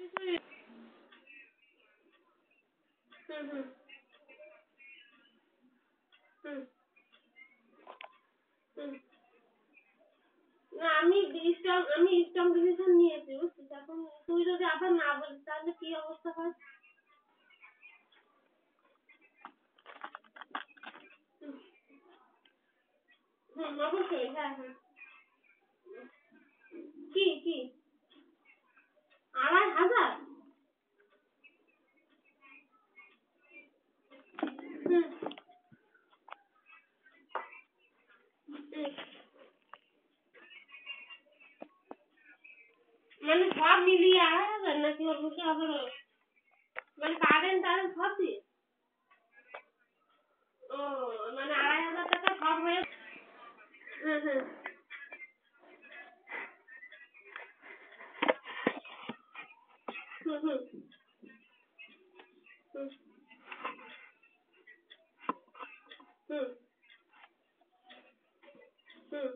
হুম হুম হুম হুম না আমি strong decision নিয়েছি বুঝছিস এখন তুই যদি আবার না বলিস তাহলে কি অবস্থা হয়। হুম হুম অবশ্যই হ্যাঁ হ্যাঁ কি কি 2,500 হুম হুম মানে সব মিলিয়ে 2,500 নাকি ওর মুখে আবার মানে কারেন্ট সব দিয়ে ও মানে 2,500 টাকা সব হয়ে হুম হুম হুম হুম হুম হুম হুম